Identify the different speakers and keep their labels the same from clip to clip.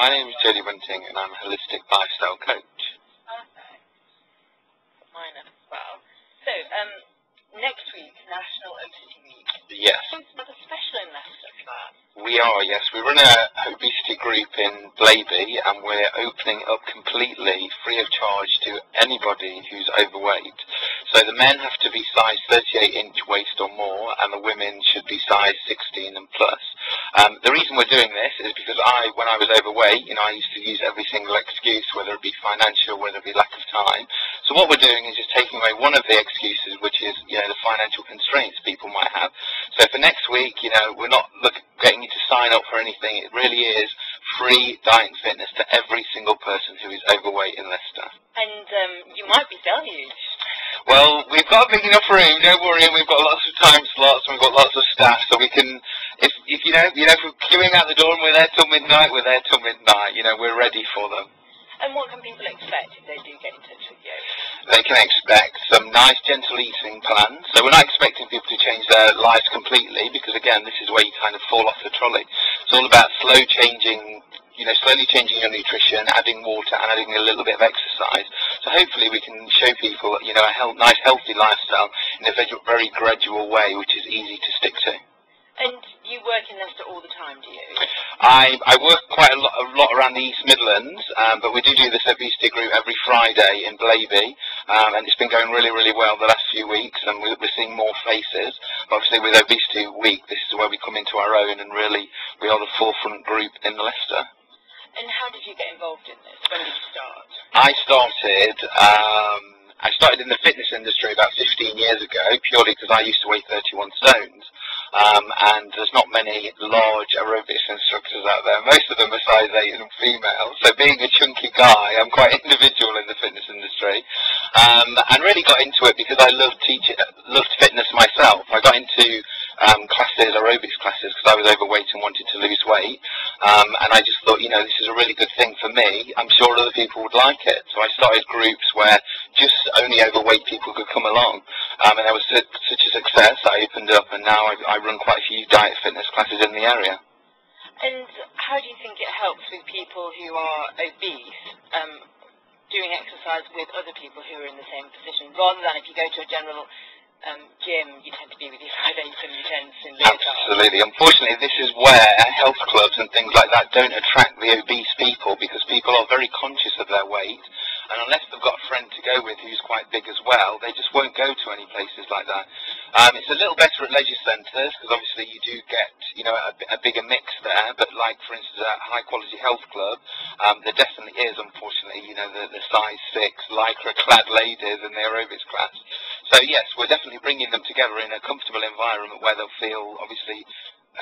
Speaker 1: My name is Jody Bunting and I'm a holistic lifestyle coach.
Speaker 2: Perfect. Mine as well. So, next week, National Obesity Week.
Speaker 1: Yes.
Speaker 2: There's another special in Leicester for that.
Speaker 1: We are, yes. We run a obesity group in Blaby and we're opening up completely free of charge to anybody who's overweight. So the men have to be size 38-inch waist or more and the women should be size 16 and plus. The reason we're doing this is because when I was overweight, I used to use every single excuse, whether it be financial, whether it be lack of time. So what we're doing is just taking away one of the excuses, which is, the financial constraints people might have. So for next week, we're not getting you to sign up for anything. It really is free diet and fitness to every single person who is overweight in Leicester.
Speaker 2: And you might be deluged.
Speaker 1: Well, we've got a big enough room, don't worry, and we've got lots of time slots and we've got lots of staff, so we can, if we're queuing out the door and we're there till midnight, we're there till midnight, we're ready for them.
Speaker 2: And what can people expect if they do get in touch with you?
Speaker 1: They can expect some nice, gentle eating plans. So we're not expecting people to change their lives completely, because again, this is where you kind of fall off the trolley. It's all about slowly changing your nutrition, adding water and adding a little bit of exercise. So hopefully we can show people, a nice, healthy lifestyle in a very gradual way, which is easy to stick to.
Speaker 2: And you work in Leicester all the time, do you?
Speaker 1: I work quite a lot around the East Midlands, but we do this obesity group every Friday in Blaby, and it's been going really, really well the last few weeks, and we're seeing more faces. Obviously, with Obesity Week, this is where we come into our own, and really, we are the forefront group in Leicester.
Speaker 2: And how did you get involved in this? When did you start?
Speaker 1: I started in the fitness industry about 15 years ago, purely because I used to weigh 31 stones. And there's not many large aerobics instructors out there. Most of them are size 8 and female. So being a chunky guy, I'm quite individual in the fitness industry. And really got into it because I loved fitness myself. I got into aerobics classes, because I was overweight and wanted to lose weight. And I just thought, this is a really good thing for me. I'm sure other people would like it. So I started groups where just only overweight people could come along. And there was such a success, I opened up, and now I run quite a few diet fitness classes in the area.
Speaker 2: And how do you think it helps with people who are obese, doing exercise with other people who are in the same position, rather than if you go to a general gym, you tend to be with your size 8 and your 10s in the
Speaker 1: Absolutely. Unfortunately, this is where health clubs and things like that don't attract the obese people, because people are very conscious of their weight, and unless they've got a friend to go with who's quite big as well, they just won't go to any places like that. It's a little better at leisure centres, because obviously you do get, a bigger mix there, but like, for instance, at a high-quality health club, there definitely is, unfortunately, the size 6 lycra-clad ladies in the aerobics class. So yes, we're definitely bringing them together in a comfortable environment where they'll feel, obviously,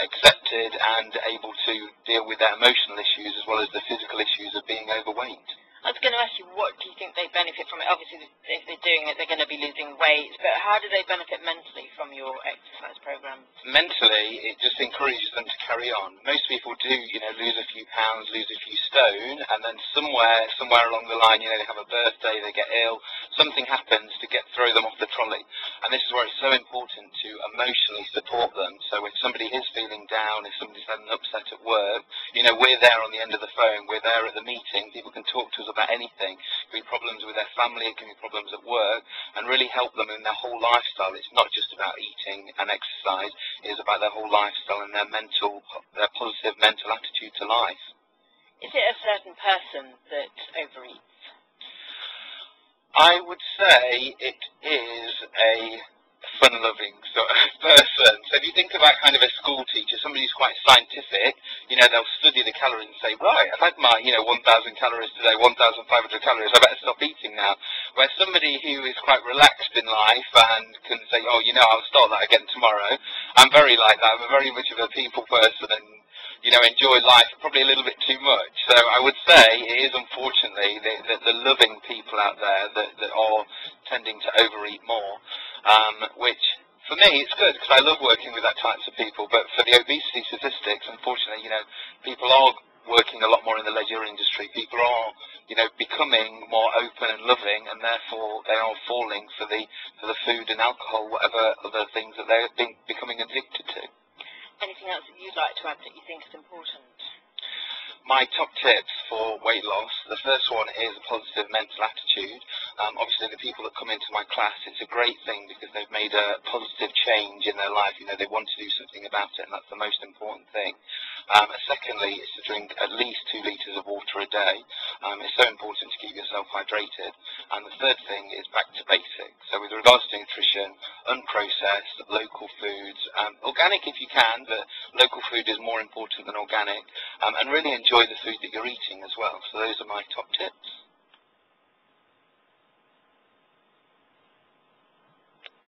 Speaker 1: accepted and able to deal with their emotional issues as well as the physical issues of being overweight.
Speaker 2: I was going to ask you, what do you think they benefit from it? Obviously, if they're doing it, they're going to be losing weight, but how do they benefit mentally from your exercise program?
Speaker 1: Mentally, it just encourages them to carry on. Most people do, lose a few pounds, lose a few stone, and then somewhere along the line, they have a birthday, they get ill, something happens to throw them off the trolley. And this is where it's so important to emotionally support them. So if somebody is feeling down, if somebody's had an upset at work, we're there on the end of the phone, we're there at the meeting, people can talk to us about anything. It can be problems with their family, it can be problems at work, and really help them in their whole lifestyle. It's not just about eating and exercise, it is about their whole lifestyle and their positive mental attitude to life.
Speaker 2: Is it a certain person that overeats?
Speaker 1: I would say it is a fun-loving sort of person. So if you think about kind of a school teacher, somebody who's quite scientific, they'll study the calories and say, right, I've had my, 1,000 calories today, 1,500 calories, I better stop eating now. Where somebody who is quite relaxed in life and can say, oh, I'll start that again tomorrow. I'm very like that. I'm very much of a people person and, enjoy life probably a little bit too much. So I would say it is, unfortunately, the loving people out there that are tending to overeat more, which for me it's good because I love working with that types of people. But for the obesity statistics, unfortunately, people are working a lot more in the leisure industry. People are, becoming more open and loving, and therefore they are falling for the food and alcohol, whatever other things that they're becoming addicted to.
Speaker 2: Anything else that you'd like to add that you think is important?
Speaker 1: My top tips for weight loss, the first one is a positive mental attitude. Obviously, the people that come into my class, it's a great thing because they've made a positive change in their life. You know, they want to do something about it, and that's the most important thing. Secondly, is to drink at least 2 litres of water a day. It's so important to keep yourself hydrated. And the third thing is back to basics. So with regards to nutrition, unprocessed, local foods, organic if you can, but local food is more important than organic, and really enjoy the food that you're eating as well. So those are my top tips.